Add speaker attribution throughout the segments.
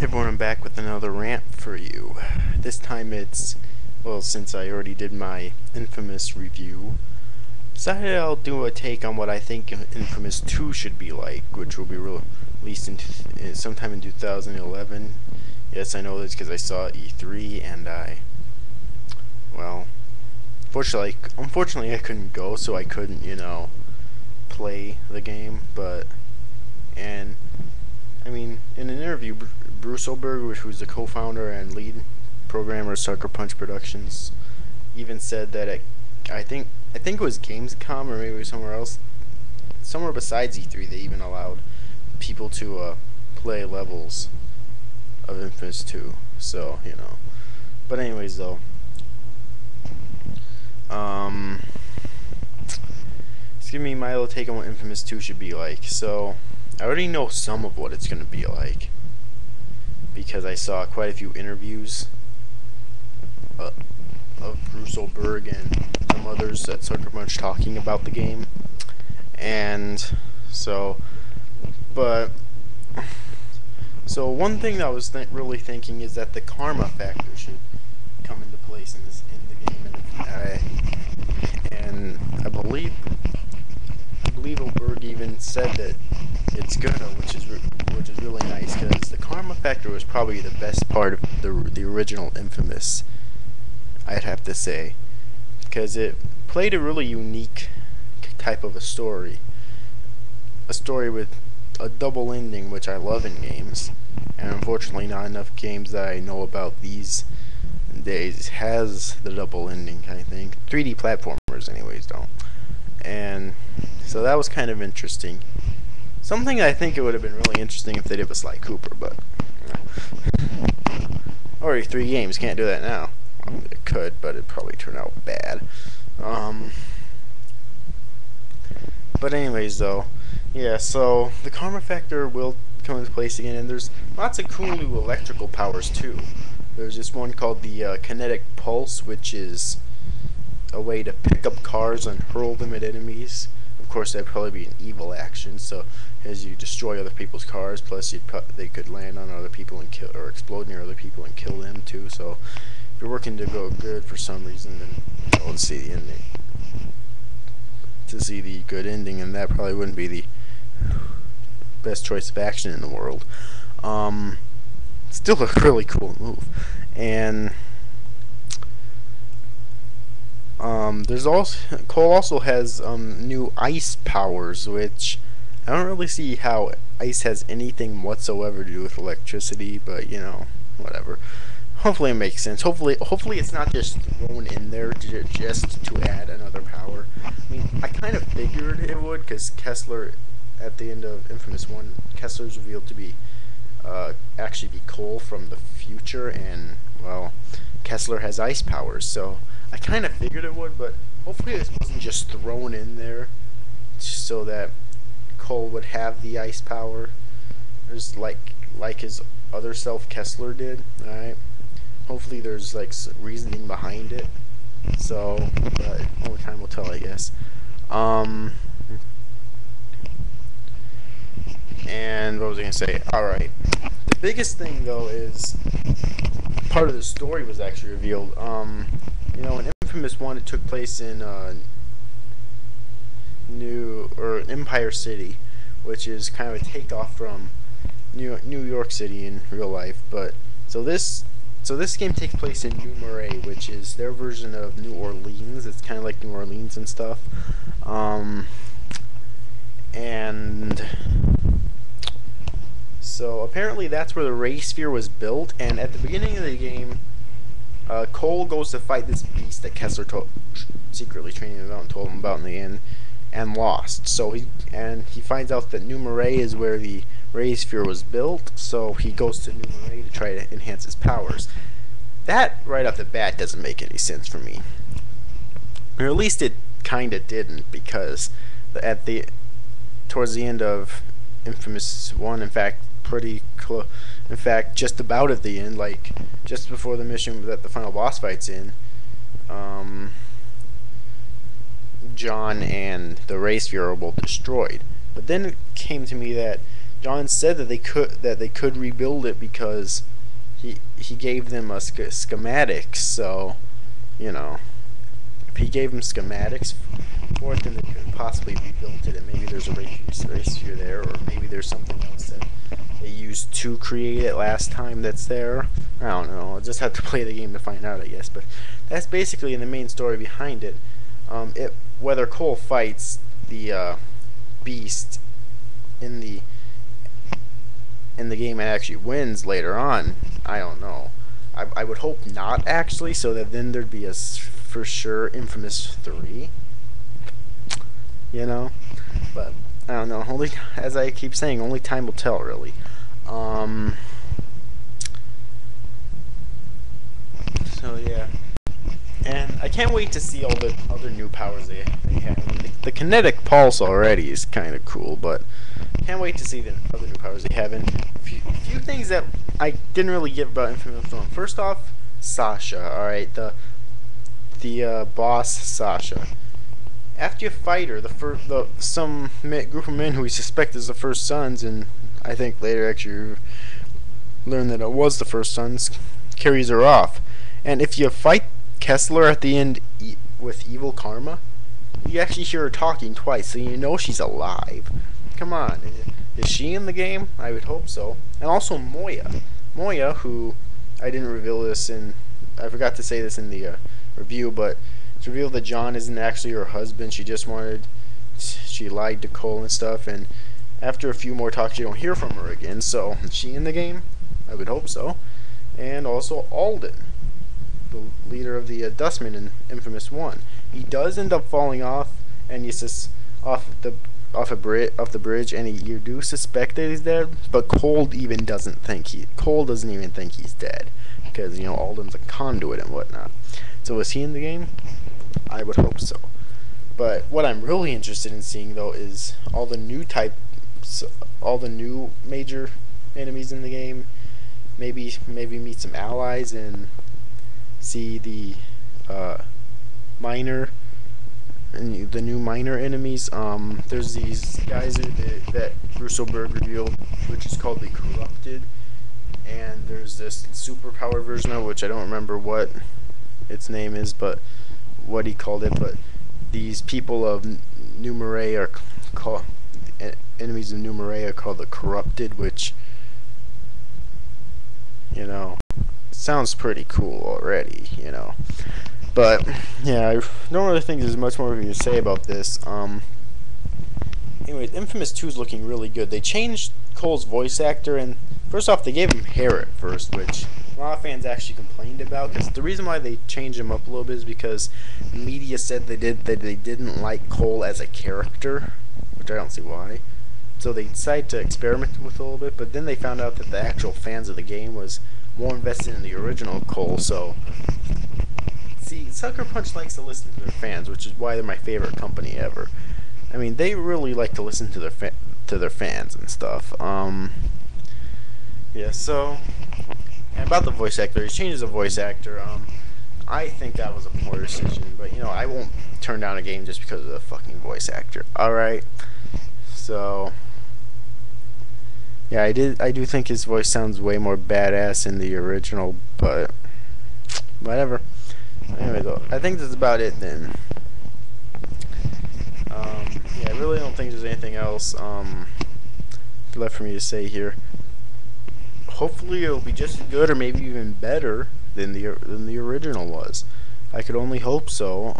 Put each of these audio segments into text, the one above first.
Speaker 1: Hey everyone, I'm back with another rant for you. This time it's, well, since I already did my inFAMOUS review, decided I'll do a take on what I think inFAMOUS 2 should be like, which will be released sometime in 2011. Yes, I know this because I saw E3 and well, unfortunately I couldn't go, so I couldn't, play the game, and I mean, in an interview, Bruce Oberg, who's the co-founder and lead programmer of Sucker Punch Productions, even said that I think it was Gamescom or maybe somewhere else, somewhere besides E3, they even allowed people to play levels of inFAMOUS 2. So but anyways, though, let's give me my little take on what inFAMOUS 2 should be like. So I already know some of what it's going to be like because I saw quite a few interviews of Bruce Oberg and some others at Sucker Punch talking about the game. And so one thing that I was really thinking is that the karma factor should come into place in the game, and I believe Oberg even said that it's gonna, which is really nice, because the karma factor was probably the best part of the original inFAMOUS, I'd have to say, because it played a really unique type of a story with a double ending, which I love in games, and unfortunately not enough games that I know about these days has the double ending. I think 3D platformers anyways don't, and so that was kind of interesting. Something I think it would have been really interesting if they did with Sly Cooper, but already 3 games, can't do that now. It could, but it'd probably turn out bad. But anyways, though, yeah, so the karma factor will come into place again, and there's lots of cool new electrical powers too. There's this one called the Kinetic Pulse, which is a way to pick up cars and hurl them at enemies. Of course, that'd probably be an evil action, so as you destroy other people's cars, plus they could land on other people and kill, or explode near other people and kill them too. So if you're working to go good for some reason, then let's see the ending. To see the good ending, and that probably wouldn't be the best choice of action in the world. Still a really cool move, and there's also Cole also has new ice powers, which I don't really see how ice has anything whatsoever to do with electricity, but whatever. Hopefully it makes sense. Hopefully it's not just thrown in there just to add another power. I mean, I kind of figured it would, because Kessler, at the end of inFAMOUS 1, Kessler's revealed to be actually be Cole from the future, and well, Kessler has ice powers, so I kind of figured it would, but hopefully this wasn't just thrown in there so that Cole would have the ice power. There's like his other self Kessler did. Alright, hopefully there's like reasoning behind it. So, but only time will tell, I guess. And what was I gonna say? Alright, the biggest thing though is part of the story was actually revealed. In inFAMOUS 1, it took place in Empire City, which is kind of a takeoff from New York City in real life. But so this game takes place in New Marais, which is their version of New Orleans. It's kind of like New Orleans and stuff. And so apparently that's where the Ray Sphere was built. And at the beginning of the game, Cole goes to fight this beast that Kessler secretly training him about and told him about in the end, and lost. So he finds out that New Marais is where the Ray Sphere was built. So he goes to New Marais to try to enhance his powers. That right off the bat doesn't make any sense for me, or at least it kind of didn't, because towards the end of inFAMOUS 1, in fact, pretty close. In fact, just about at the end, like just before the mission that the final boss fight's in, John and the Ray Sphere are both destroyed. But then it came to me that John said that they could rebuild it because he gave them a schematics. So, you know, if he gave them schematics for it, then they could possibly rebuilt it, and maybe there's a race here there, or maybe there's something else that they used to create it last time that's there. I don't know. I'll just have to play the game to find out, I guess. But that's basically the main story behind it. Whether Cole fights the beast in the game and actually wins later on, I don't know. I would hope not, actually, so that then there'd be a for sure Infamous 3. You know, but I don't know. Only, as I keep saying, only time will tell, really. So yeah, and I can't wait to see all the other new powers they have. I mean, the Kinetic Pulse already is kind of cool, but can't wait to see the other new powers they have. And a few things that I didn't really give about Infamous 1. First off, Sasha. All right, the boss Sasha. After you fight her, some group of men who we suspect is the First Sons, and I think later actually learn that it was the First Sons, carries her off. And if you fight Kessler at the end with evil karma, you actually hear her talking twice, so you know she's alive. Come on, is she in the game? I would hope so. And also Moya, who I didn't reveal this in, I forgot to say this in the review, but it's revealed that John isn't actually her husband. She lied to Cole and stuff, and after a few more talks you don't hear from her again. So is she in the game? I would hope so. And also Alden, the leader of the Dustman in Infamous 1. He does end up falling off, and he's just off the bridge, and you do suspect that he's dead, but Cole doesn't even think he's dead, because Alden's a conduit and whatnot. So is he in the game? I would hope so. But what I'm really interested in seeing, though, is all the new major enemies in the game. Maybe meet some allies and see the the new minor enemies. There's these guys that Russoberg revealed, which is called the Corrupted, and there's this superpower version of it, which I don't remember what its name is, but what he called it. But these people of New Marais are called enemies of New Marais are called the Corrupted, which sounds pretty cool already, But yeah, I don't really think there's much more for you to say about this. Anyways, Infamous 2 is looking really good. They changed Cole's voice actor, and first off, they gave him hair at first, which a lot of fans actually complained about. Because the reason why they changed him up a little bit is because the media said they didn't like Cole as a character, which I don't see why. So they decided to experiment with it a little bit, but then they found out that the actual fans of the game was more invested in the original Cole. So see, Sucker Punch likes to listen to their fans, which is why they're my favorite company ever. I mean, they really like to listen to their fans and stuff. Yeah. So, and about the voice actor, he changes the voice actor. I think that was a poor decision, but I won't turn down a game just because of the fucking voice actor. All right. So, yeah, I do think his voice sounds way more badass in the original, but whatever. Anyway, though, I think that's about it then. Yeah, I really don't think there's anything else left for me to say here. Hopefully, it'll be just as good, or maybe even better than the original was. I could only hope so.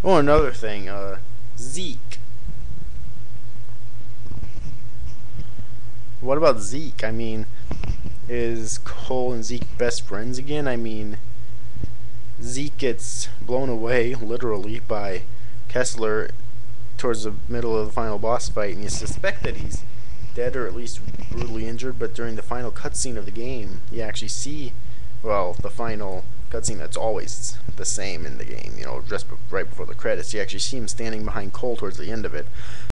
Speaker 1: Oh, another thing, Zeke. What about Zeke? I mean, is Cole and Zeke best friends again? I mean, Zeke gets blown away, literally, by Kessler towards the middle of the final boss fight, and you suspect that he's dead or at least brutally injured, but during the final cutscene of the game, you actually see, well, the final cutscene that's always the same in the game, just right before the credits, you actually see him standing behind Cole towards the end of it.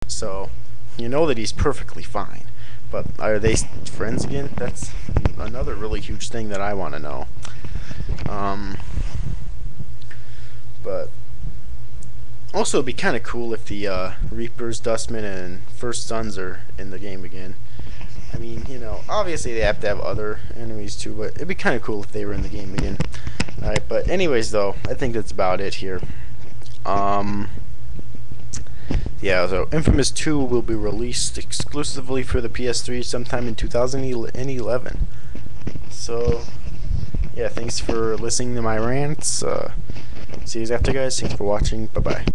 Speaker 1: So, you know that he's perfectly fine. But are they friends again? That's another really huge thing that I want to know. Also, it'd be kind of cool if the Reapers, Dustman, and First Sons are in the game again. I mean, you know, obviously they have to have other enemies too, but it'd be kind of cool if they were in the game again. Alright, but anyways, though, I think that's about it here. Yeah, so Infamous 2 will be released exclusively for the PS3 sometime in 2011. So, yeah, thanks for listening to my rants. See you after, guys. Thanks for watching. Bye-bye.